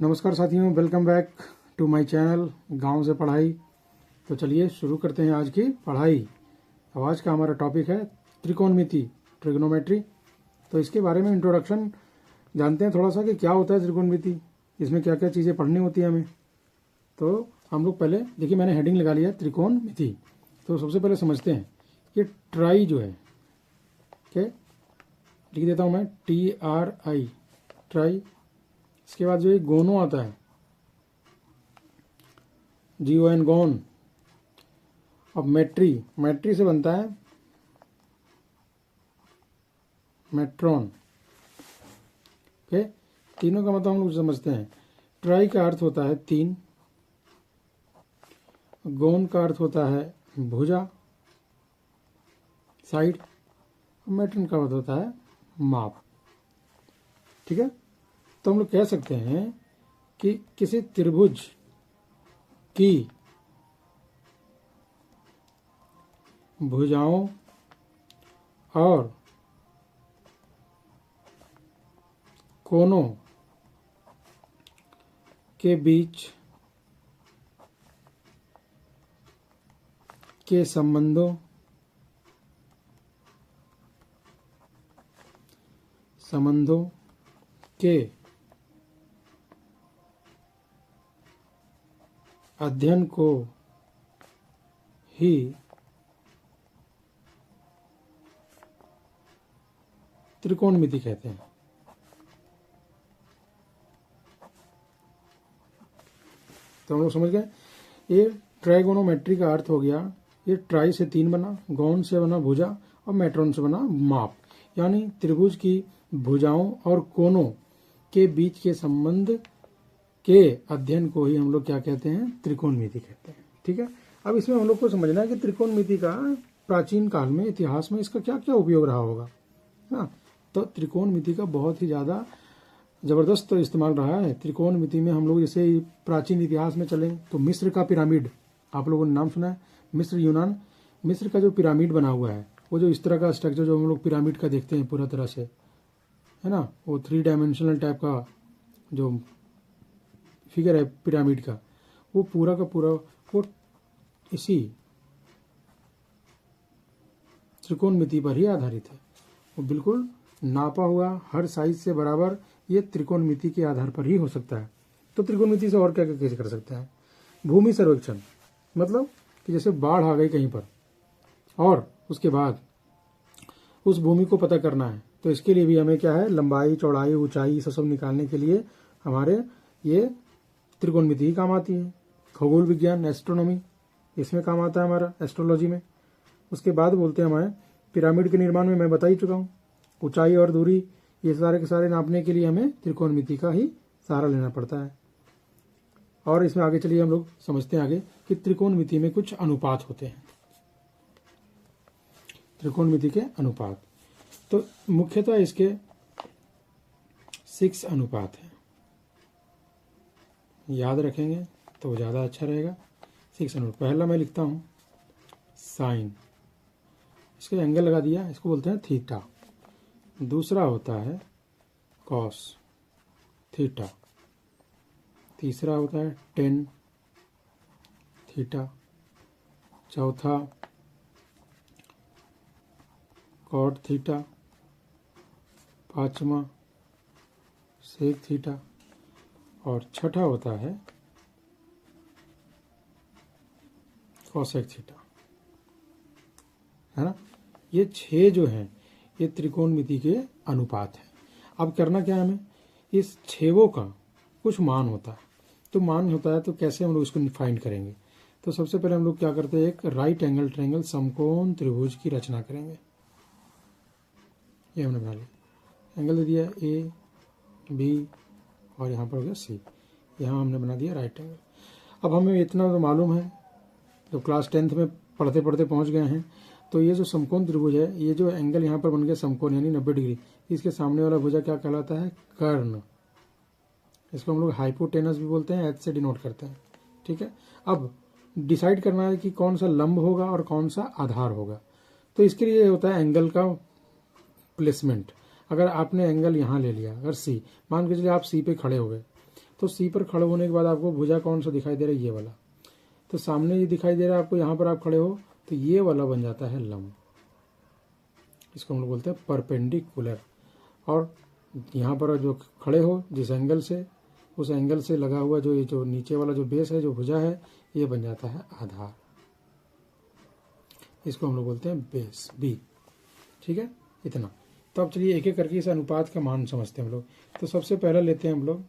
नमस्कार साथियों, welcome back to my channel गांव से पढ़ाई। तो चलिए शुरू करते हैं आज की पढ़ाई। अब आज का हमारा टॉपिक है त्रिकोणमिति, ट्रिग्नोमेट्री। तो इसके बारे में इंट्रोडक्शन जानते हैं थोड़ा सा कि क्या होता है त्रिकोणमिति, इसमें क्या क्या चीज़ें पढ़नी होती है हमें। तो हम लोग पहले देखिए, मैंने हेडिंग लगा लिया त्रिकोणमिति। तो सबसे पहले समझते हैं कि ट्राई जो है, क्या लिख देता हूँ मैं, TRI, ट्राई। इसके बाद जो है गोनो आता है, GON, गोन। अब मैट्री से बनता है मेट्रॉन। ओके, तीनों का मतलब हम लोग समझते हैं। ट्राई का अर्थ होता है तीन, गोन का अर्थ होता है भुजा, साइड, मेट्रॉन का अर्थ होता है माप। ठीक है, तो हम लोग कह सकते हैं कि किसी त्रिभुज की भुजाओं और कोनों के बीच के संबंधों के अध्ययन को ही त्रिकोणमिति कहते हैं। तो हम लोग समझ गए, ये ट्राइगोनोमेट्री का अर्थ हो गया, ये ट्राई से तीन बना, गौन से बना भुजा और मेट्रॉन से बना माप। यानी त्रिभुज की भुजाओं और कोनों के बीच के संबंध के अध्ययन को ही हम लोग क्या कहते हैं, त्रिकोणमिति कहते हैं। ठीक है, अब इसमें हम लोग को समझना है कि त्रिकोणमिति का प्राचीन काल में, इतिहास में इसका क्या क्या उपयोग रहा होगा ना। तो त्रिकोणमिति का बहुत ही ज़्यादा ज़बरदस्त इस्तेमाल रहा है। त्रिकोणमिति में हम लोग जैसे प्राचीन इतिहास में चलें तो मिस्र का पिरामिड, आप लोगों ने नाम सुना है, मिस्र, यूनान। मिस्र का जो पिरामिड बना हुआ है, वो जो इस तरह का स्ट्रक्चर जो हम लोग पिरामिड का देखते हैं पूरा तरह से, है ना, वो 3 डायमेंशनल टाइप का जो फिगर है पिरामिड का, वो पूरा का पूरा वो इसी त्रिकोणमिति पर ही आधारित है। वो बिल्कुल नापा हुआ, हर साइज से बराबर, ये त्रिकोणमिति के आधार पर ही हो सकता है। तो त्रिकोणमिति से और क्या क्या कैसे कर सकते हैं। भूमि सर्वेक्षण, मतलब कि जैसे बाढ़ आ गई कहीं पर और उसके बाद उस भूमि को पता करना है, तो इसके लिए भी हमें क्या है, लंबाई, चौड़ाई, ऊंचाई, सब निकालने के लिए हमारे ये त्रिकोणमिति ही काम आती है। खगोल विज्ञान, एस्ट्रोनॉमी, इसमें काम आता है हमारा, एस्ट्रोलॉजी में। उसके बाद बोलते हैं हमें पिरामिड के निर्माण में, मैं बता ही चुका हूँ, ऊंचाई और दूरी, ये सारे के सारे नापने के लिए हमें त्रिकोणमिति का ही सहारा लेना पड़ता है। और इसमें आगे चलिए हम लोग समझते हैं आगे कि त्रिकोणमिति में कुछ अनुपात होते हैं। त्रिकोणमिति के अनुपात, तो मुख्यतः इसके 6 अनुपात हैं। याद रखेंगे तो ज़्यादा अच्छा रहेगा। 6 अनुपात, पहला मैं लिखता हूँ साइन, इसका एंगल लगा दिया, इसको बोलते हैं थीटा। दूसरा होता है कॉस, थीटा। तीसरा होता है टेन, थीटा। चौथा कॉट थीटा। पांचवा सेक थीटा। और छठा होता है कॉसेक थीटा, है ना। ये 6 जो हैं, ये त्रिकोणमिति के अनुपात हैं। अब करना क्या है हमें, इस 6 का कुछ मान होता है। तो मान होता है तो कैसे हम लोग इसको फाइंड करेंगे। तो सबसे पहले हम लोग क्या करते हैं, एक राइट एंगल ट्रायंगल समकोण त्रिभुज की रचना करेंगे। ये हमने बना लिया, एंगल दे दिया A, B और यहाँ पर हो गया C। यहाँ हमने बना दिया राइट एंगल। अब हमें इतना तो मालूम है, जो क्लास 10th में पढ़ते पढ़ते पहुँच गए हैं, तो ये जो समकोण त्रिभुज है, ये जो एंगल यहाँ पर बन गया समकोण यानी 90 डिग्री, इसके सामने वाला भुजा क्या कहलाता है, कर्ण। इसको हम लोग हाइपोटेनस भी बोलते हैं, H से डिनोट करते हैं। ठीक है, अब डिसाइड करना है कि कौन सा लंब होगा और कौन सा आधार होगा। तो इसके लिए होता है एंगल का प्लेसमेंट। अगर आपने एंगल यहाँ ले लिया, अगर सी, मान के चलिए आप सी पे खड़े हो गए, तो सी पर खड़े होने के बाद आपको भुजा कौन सा दिखाई दे रहा है, ये वाला। तो सामने ये दिखाई दे रहा है आपको, यहाँ पर आप खड़े हो तो ये वाला बन जाता है लंब, इसको हम लोग बोलते हैं परपेंडिकुलर। और यहाँ पर जो खड़े हो जिस एंगल से, उस एंगल से लगा हुआ जो ये जो नीचे वाला जो बेस है, जो भुजा है, ये बन जाता है आधार, इसको हम लोग बोलते हैं बेस बी। ठीक है, इतना। तो अब चलिए एक एक करके इस अनुपात का मान समझते हैं हम लोग। तो सबसे पहला लेते हैं हम लोग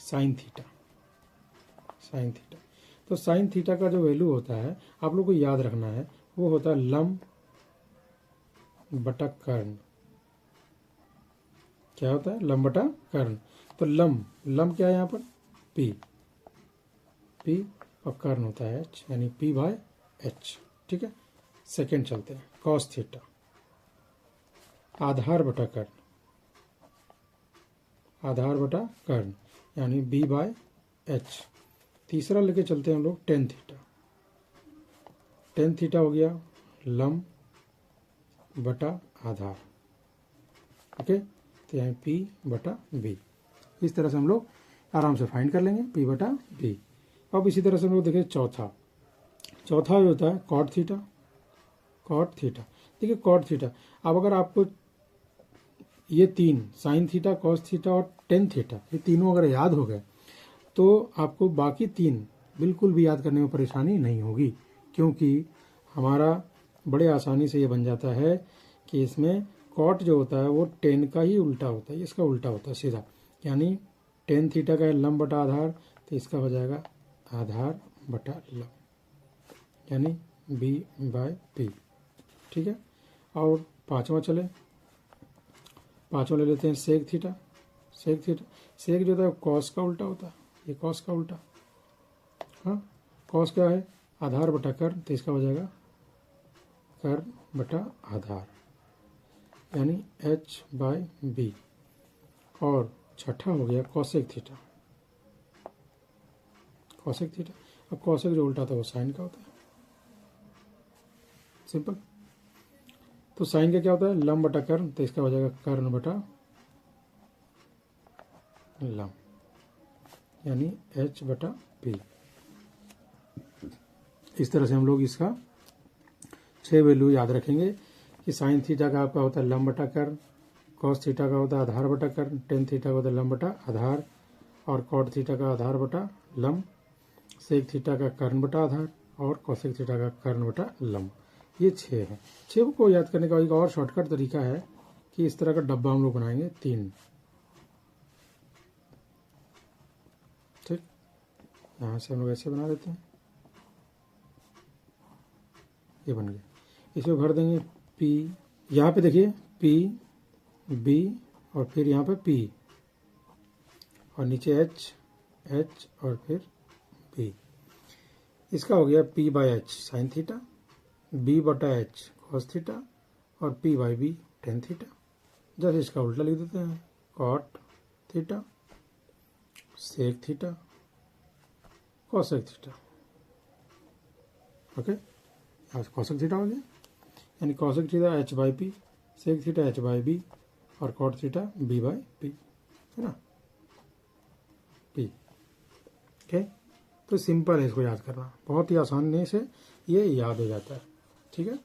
साइन थीटा। साइन थीटा, तो साइन थीटा का जो वैल्यू होता है आप लोग को याद रखना है, वो होता है लंब बटा कर्ण। क्या होता है, लंब बटा कर्ण। तो लंब क्या है यहाँ पर, पी, और कर्ण होता है एच, यानी पी बाय एच। ठीक है, सेकेंड चलते हैं, कॉस थीटा, आधार बटा कर्ण, आधार बटा कर्ण यानी बी बाय एच। तीसरा लेके चलते हैं हम लोग टेन थीटा। टेन थीटा हो गया लंब बटा आधार। ओके, तो यहाँ पी बटा बी। इस तरह से हम लोग आराम से फाइंड कर लेंगे, पी बटा बी। अब इसी तरह से हम लोग देखें चौथा जो होता है कॉट थीटा। कॉट थीटा, देखिए कॉट थीटा, अब अगर आपको ये तीन साइन थीटा, कॉस थीटा और टेन थीटा, ये तीनों अगर याद हो गए तो आपको बाकी तीन बिल्कुल भी याद करने में परेशानी नहीं होगी, क्योंकि हमारा बड़े आसानी से ये बन जाता है कि इसमें कॉट जो होता है वो टेन का ही उल्टा होता है, इसका उल्टा होता है सीधा। यानी टेन थीटा का है लंब बटा आधार, तो इसका हो जाएगा आधार बटा लंब, यानी बी बाय पी। ठीक है, और पांचवा चले, पांचवा ले लेते हैं सेक थीटा। सेक थीटा, सेक जो होता है कॉस का उल्टा होता है, ये कॉस का उल्टा। हाँ, कॉस क्या है, आधार बटा कर्ण, तो इसका हो जाएगा कर्ण बटा आधार, यानी एच बाय बी। और छठा हो गया कॉसेक थीटा। कॉसेक थीटा, अब कॉसेक जो उल्टा था वो साइन का होता है, सिंपल। तो साइन का क्या होता है, लंब बटा कर्ण, तो इसका हो जाएगा कर्ण बटा लंब, यानी एच बटा पी। इस तरह से हम लोग इसका 6 वैल्यू याद रखेंगे कि साइन थीटा का आपका होता है लंब बटा कर्ण, कॉस थीटा का होता है आधार बटा कर्ण, टेन थीटा का होता है लंब बटा आधार, और कॉट थीटा का आधार बटा लंब, सेक थीटा का कर्ण बटा आधार, और कॉसेक थीटा का कर्ण बटा लंब। ये 6 है। 6 को याद करने का एक और शॉर्टकट तरीका है कि इस तरह का डब्बा हम लोग बनाएंगे 3। ठीक, यहाँ से हम लोग ऐसे बना देते हैं, ये बन गया। इसे भर देंगे पी, यहाँ पे देखिए पी बी और फिर यहाँ पे पी, और नीचे एच एच और फिर बी। इसका हो गया P by H sine theta, B बटा एच कॉस थीटा, और P by B tan theta. जैसे इसका उल्टा लिख देते हैं, cot theta sec theta cosec theta. Okay, cosec theta हो गया, यानी cosec theta H by P, sec theta H by B, और cot theta B by P, है ना, पी। ओके, तो सिंपल है इसको याद करना, बहुत ही आसानी से ये याद हो जाता है। ठीक है,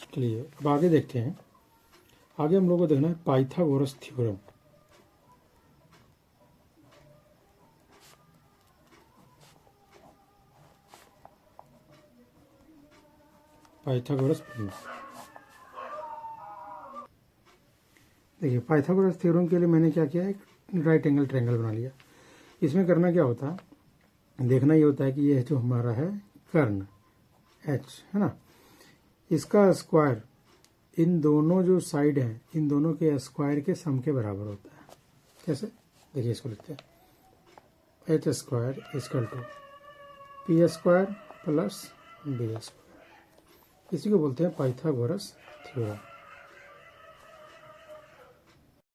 चलिए अब आगे देखते हैं। आगे हम लोग को देखना है पाइथागोरस थ्योरम। पाइथागोरस, देखिए पाइथागोरस थ्योरम के लिए मैंने क्या किया, एक राइट एंगल ट्रायंगल बना लिया। इसमें करना क्या होता है, देखना ये होता है कि ये जो हमारा है कर्ण एच, है ना, इसका स्क्वायर इन दोनों जो साइड हैं, इन दोनों के स्क्वायर के सम के बराबर होता है। कैसे, देखिए इसको लिखते हैं H square equal to P square plus B square. इसी को बोलते हैं पाइथागोरस थ्योरम।